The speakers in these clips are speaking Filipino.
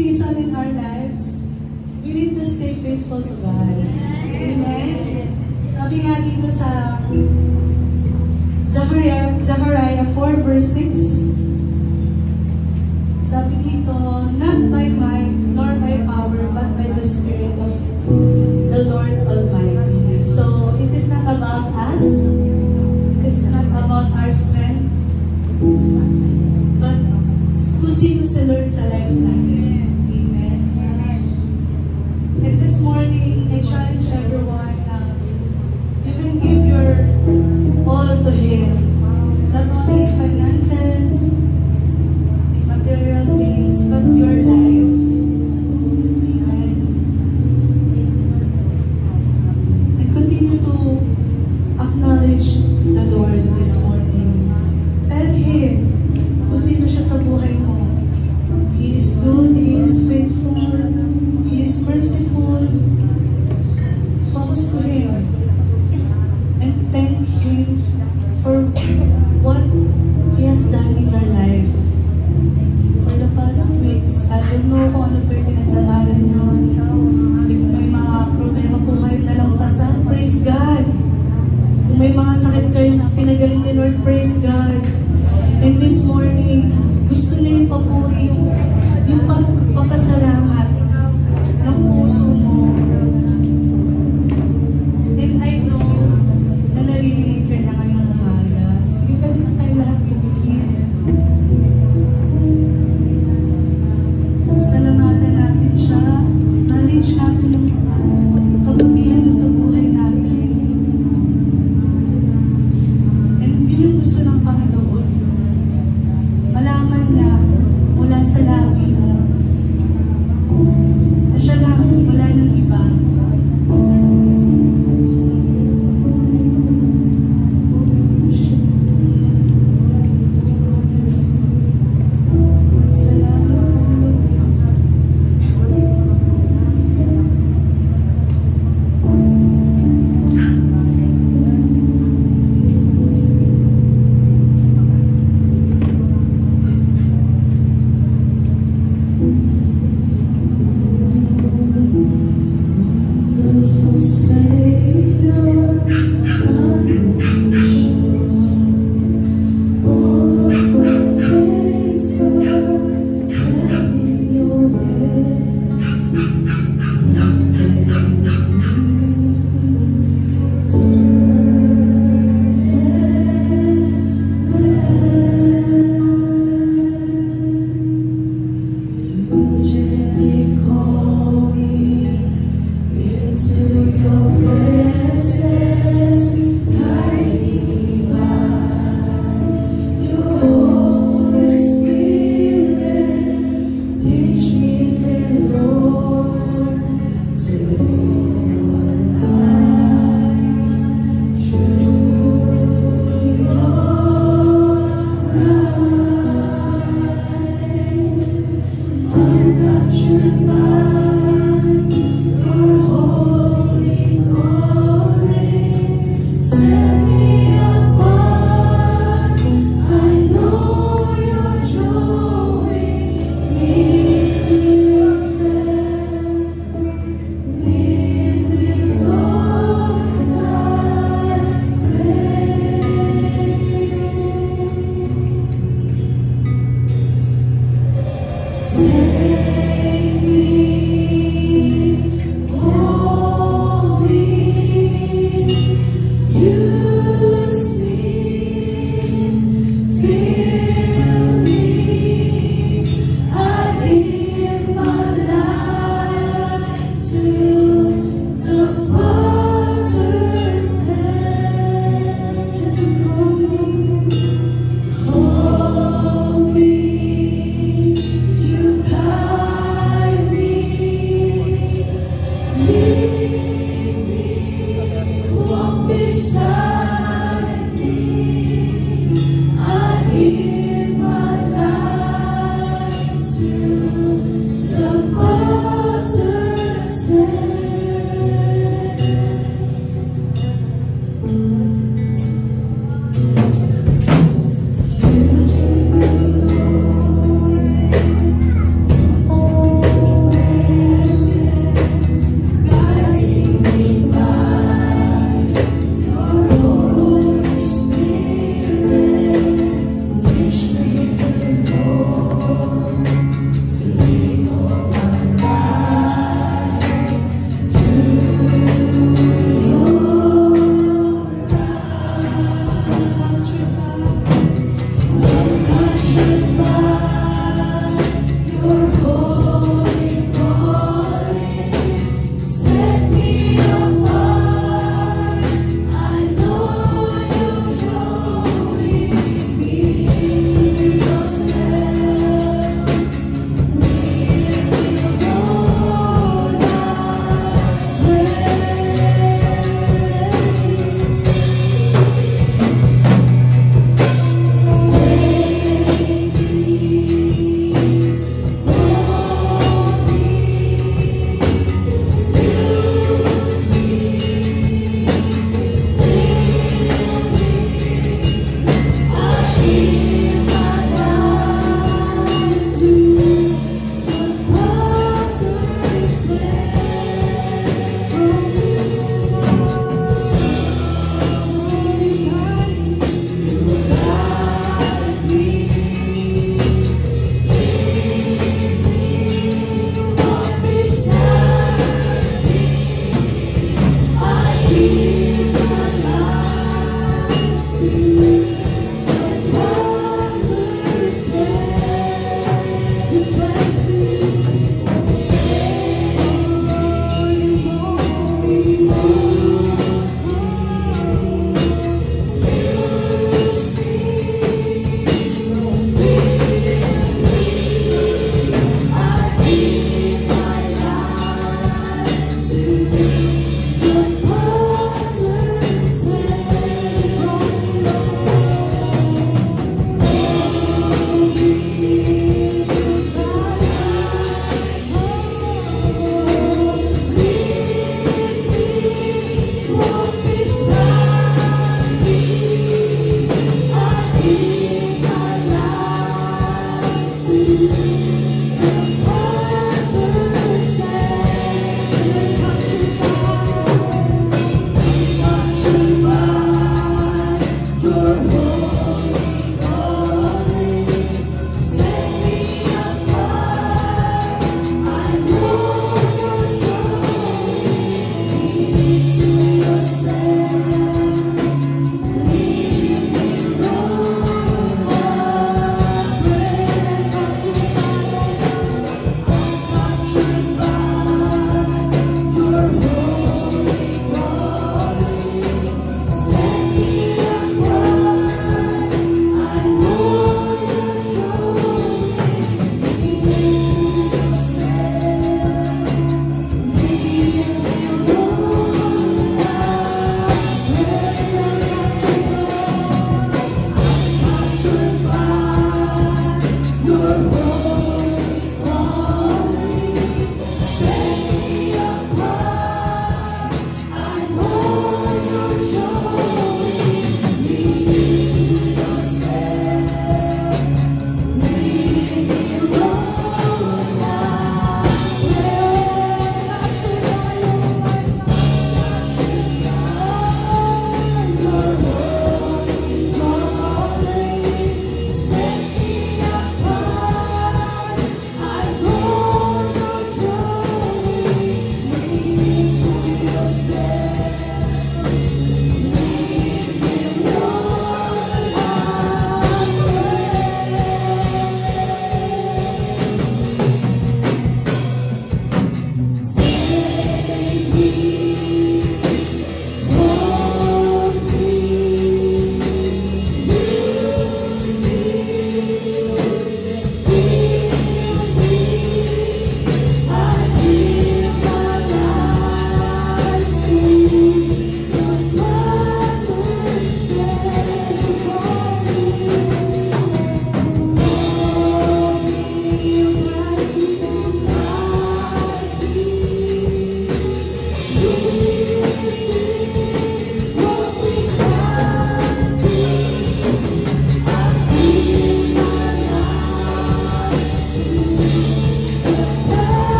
season in our lives, we need to stay faithful to God. Amen? Sabi nga dito sa Zechariah 4 verse 6, sabi dito, not by might nor by power, but by the Spirit of the Lord Almighty. So, it is not about us. It is not about our strength. But, kung sino si Lord sa life natin. Amen. And this morning, I challenge everyone na you can give your all to Him. Not only in finances, in material things, but your life. Amen. And continue to acknowledge the Lord this morning. Tell Him kung sino siya sa buhay mo. He is good, He is faithful, He is merciful. Focus to Him. And thank Him for what He has done in your life. For the past weeks, I don't know kung ano pa yung pinagdaanan nyo. If may mga problema po kayo nalampasan, praise God. Kung may mga sakit kayong pinagaling ni Lord, praise God. And this morning, gusto niyo yung papuri, yung pagpapasalamat ng puso mo. And I know na naririnig ka na ngayong umaga. Sige, pwede na tayo lahat kumikit. Salamatan natin siya.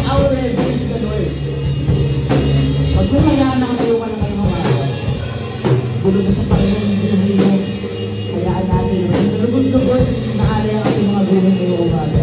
our reverence to the Lord. Pag kung kailangan nakatayo ka na ngayong umaga, tulog na sa Panginoon yung buhay mo, hayaan natin, lugod-lugod na alay ang ating mga buhay ngayong umaga.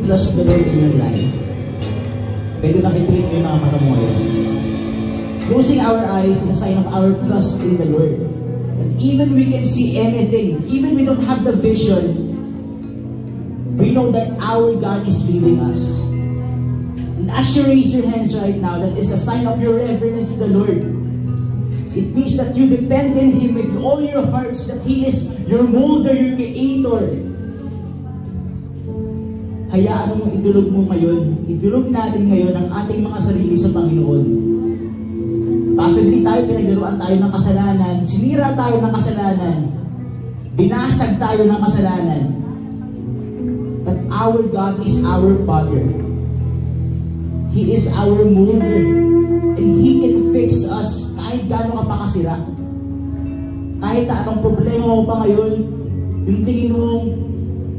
Trust the Lord in your life. Pwede nakipilip mo yung mga mata mo ngayon. Closing our eyes is a sign of our trust in the Lord. And even we can see anything, even we don't have the vision, we know that our God is leading us. And as you raise your hands right now, that is a sign of your reverence to the Lord. It means that you depend on Him with all your hearts, that He is your molder, your creator. Hayaan mo idulog mo ngayon, idulog natin ngayon ang ating mga sarili sa Panginoon. Kasi hindi tayo pinaglaruan tayo ng kasalanan, sinira tayo ng kasalanan, binasag tayo ng kasalanan. But our God is our Father. He is our molder. And He can fix us kahit gaano ka pa kasira. Kahit anong problema mo pa ngayon, yung tingin mong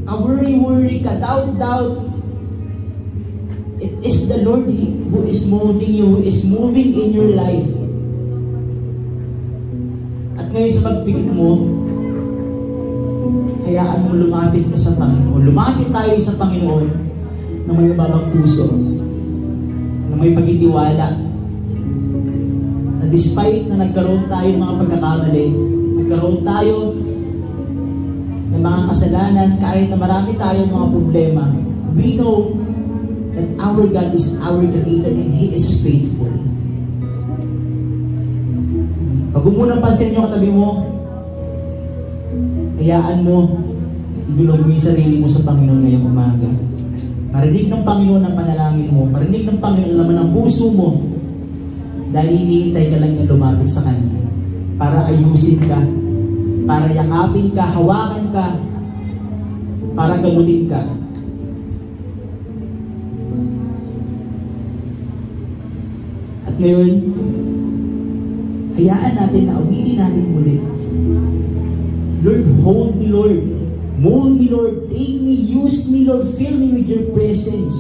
worry, ka doubt. It is the Lord who is molding you, who is moving in your life. At ngayon sa pagbigit mo, hayaan mo lumapit ka sa Panginoon. Lumapit tayo sa Panginoon na may mababang puso, na may pagtitiwala, na despite na nagkaroon tayo ng mga pagkakamali, nagkaroon tayo ng mga kasalanan, kahit na marami tayong mga problema, we know that our God is our Creator and He is faithful. Pag umunang pansin nyo katabi mo, hayaan mo, idulog mo yung sarili mo sa Panginoon ngayong umaga. Marinig ng Panginoon ang panalangin mo, marinig ng Panginoon ang laman ng puso mo, dahil hinihintay ka lang niya lumapit sa Kanya para ayusin ka, para yakapin ka, hawakan ka, para gamutin ka. At ngayon, hayaan natin na awitin natin muli. Lord, hold me, Lord. Mold me, Lord. Take me, use me, Lord. Fill me with your presence.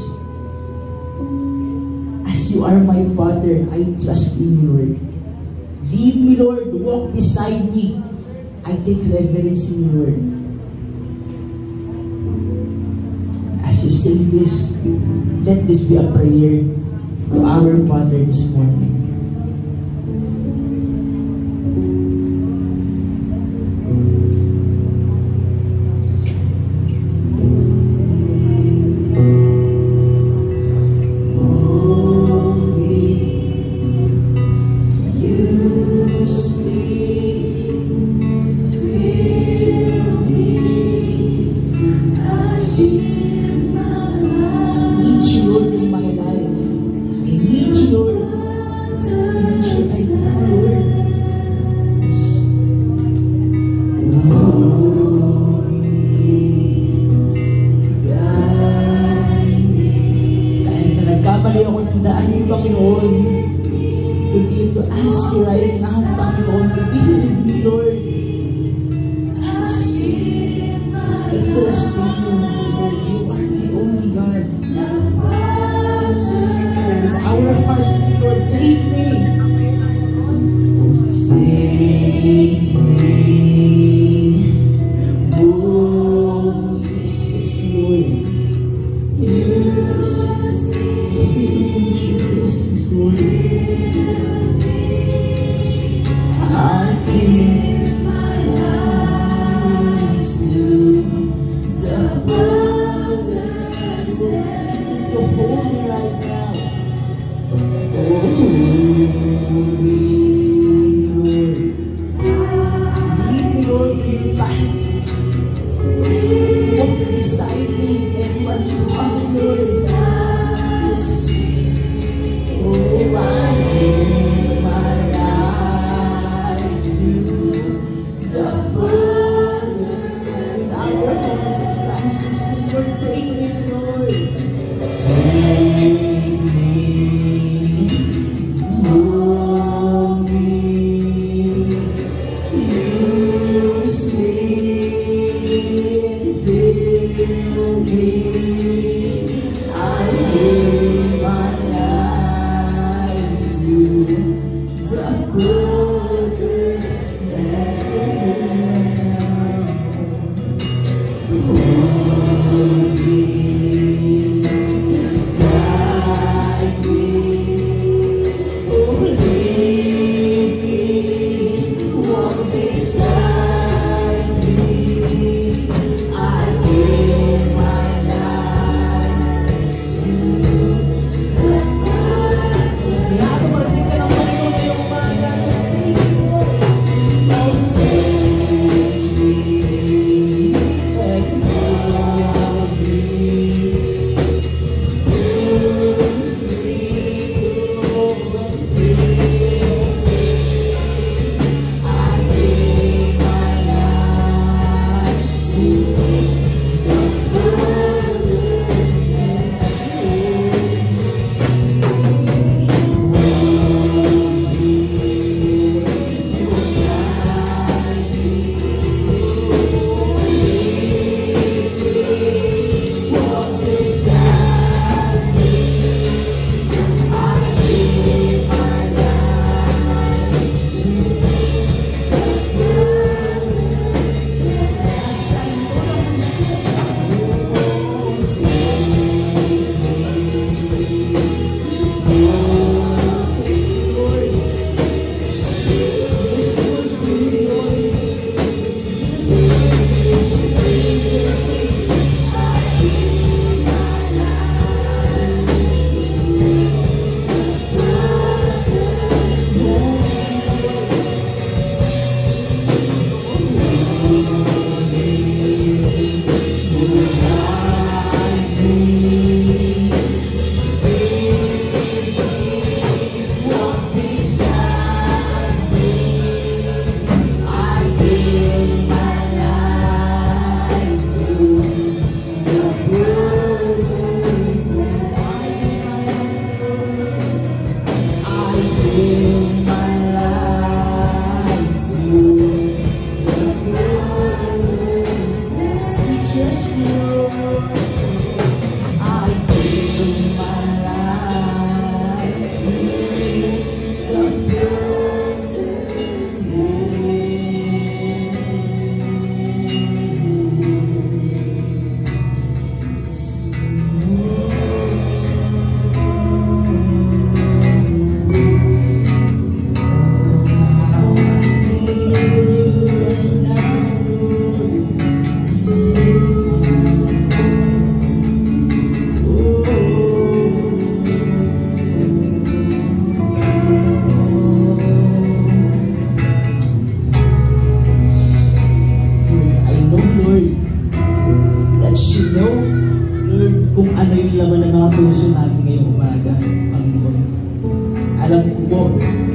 As you are my Father, I trust in you, Lord. Lead me, Lord. Walk beside me. I take reverence in you, Lord. As you sing this, let this be a prayer to our Father this morning.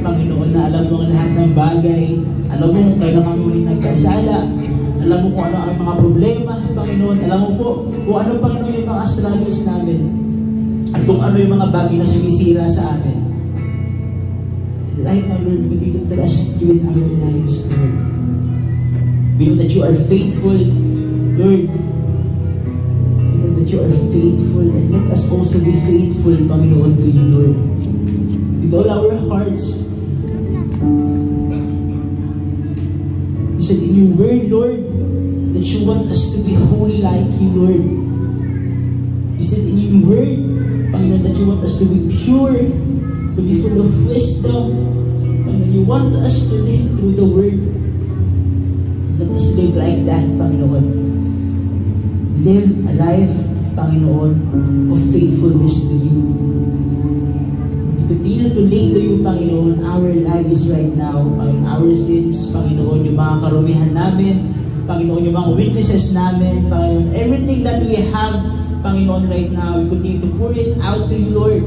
Panginoon, na alam mo ang lahat ng bagay. Alam mo kung kailan kami ulit nagkasala. Alam mo kung ano ang mga problema, Panginoon. Alam mo po kung ano, Panginoon, yung mga struggles namin. At kung ano yung mga bagay na sumisira sa amin. And right now, Lord, we continue to trust you in our lives, Lord. We know that you are faithful, Lord. We know that you are faithful, and let us also be faithful, Panginoon, to you, Lord. With all our hearts. You said in your word, Lord, that you want us to be holy like you, Lord. You said in your word, Panginoon, that you want us to be pure, to be full of wisdom. Panginoon, you want us to live through the word. Let us live like that, Panginoon. Live a life, Panginoon, of faithfulness to you. We continue to lay to you, Panginoon, our lives right now, Panginoon, our sins, Panginoon, yung mga karumihan namin, Panginoon, yung mga weaknesses namin, Panginoon, everything that we have, Panginoon, right now, we continue to pour it out to you, Lord.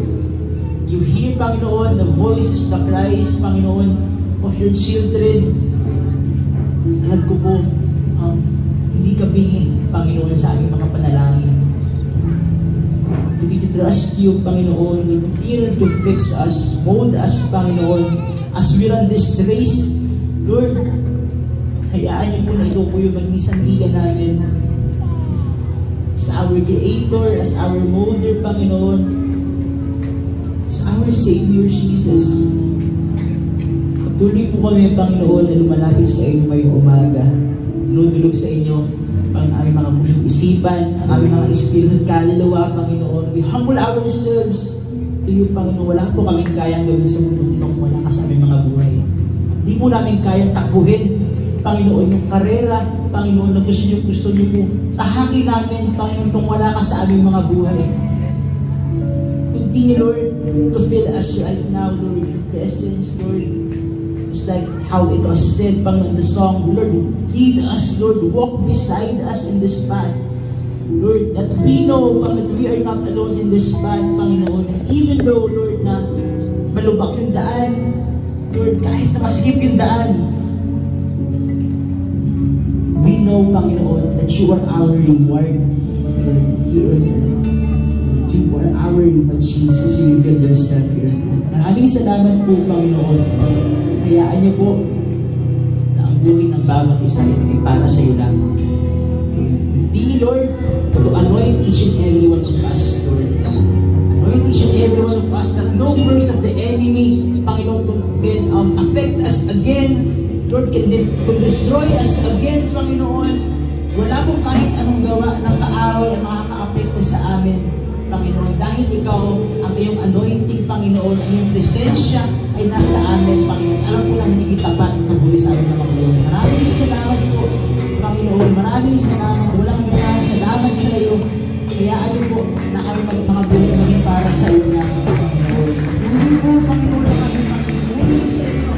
You hear, Panginoon, the voices, the cries, Panginoon, of your children. Alam ko po, hindi ka bingi, Panginoon, sa aming mga panalangin. Continue to trust you, Panginoon. We continue to fix us, mold us, Panginoon, as we run this race. Lord, hayaan niyo po na ikaw po yung maging sandigan namin sa our Creator, as our molder, Panginoon, sa our Savior, Jesus. Patuloy po kami, Panginoon, na lumalapit sa inyo ngayong umaga. Dinudulog sa inyo ang aming mga pusong isipan, ang aming mga espiritu at kaluluwa, Panginoon. We humble ourselves to you, Panginoon. Wala po kaming kayang gawin sa mundo ito kung wala ka sa aming mga buhay. At di po namin kayang takbuhin, Panginoon, yung karera, Panginoon, na gusto niyo po tahakin namin, Panginoon, kung wala ka sa aming mga buhay. Continue, Lord, to fill us right now, Lord, with your presence, Lord. Just like how it was said, Panginoon, in the song, Lord, lead us, Lord, walk beside us in this path. Lord, that we know, Panginoon, that we are not alone in this path, Panginoon. And even though, Lord, na malubak yung daan, Lord, kahit na masikip yung daan, we know, Panginoon, that you are our reward, Lord, here on earth. You are our reward, Jesus, as you reveal yourself here on earth. Maraming salamat po, Panginoon. Hayaan niyo po na ang buhay ng bawat isa ay maging para sa iyo lamang. Hindi, Lord, to anoint each and every one of us, Lord. Anoint each and every one of us that no works of the enemy, Panginoon, can affect us again. Lord, can destroy us again, Panginoon. Wala pong kahit anong gawa ng kaaway ang makaka-apekto sa amin, Panginoon. Dahil ikaw, ang iyong anointing, Panginoon, ang iyong presensya ay nasa amin, Panginoon. Alam po namin ikitapat at kabuli sa aming mga buhay. Maraming salamat po, Panginoon. Maraming salamat. Walang iba salamat sa iyo. Hayaan niyo po na aming mga buhay ay maging para sa iyo na, Panginoon. Patuloy po, Panginoon, na kami maging sa iyo.